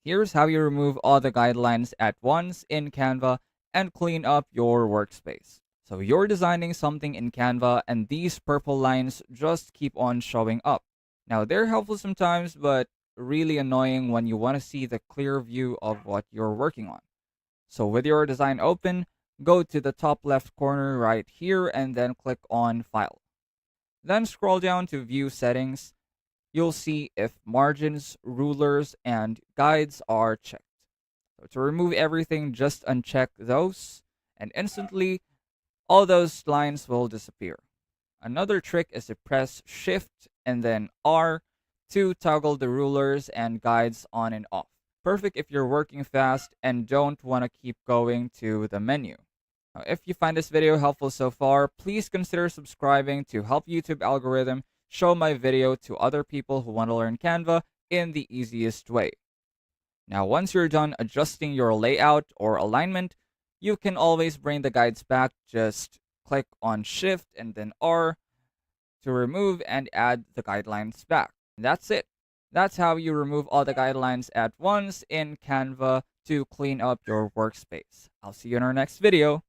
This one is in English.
Here's how you remove all the guidelines at once in Canva and clean up your workspace. So you're designing something in Canva and these purple lines just keep on showing up. Now they're helpful sometimes, but really annoying when you want to see the clear view of what you're working on. So with your design open, go to the top left corner right here and then click on File. Then scroll down to View Settings. You'll see if margins, rulers, and guides are checked. So to remove everything, just uncheck those, and instantly all those lines will disappear. Another trick is to press Shift and then R to toggle the rulers and guides on and off. Perfect if you're working fast and don't want to keep going to the menu. Now, if you find this video helpful so far, please consider subscribing to help YouTube algorithm show my video to other people who want to learn Canva in the easiest way. Now, once you're done adjusting your layout or alignment, you can always bring the guides back. Just click on Shift and then R to remove and add the guidelines back. And that's it. That's how you remove all the guidelines at once in Canva to clean up your workspace. I'll see you in our next video.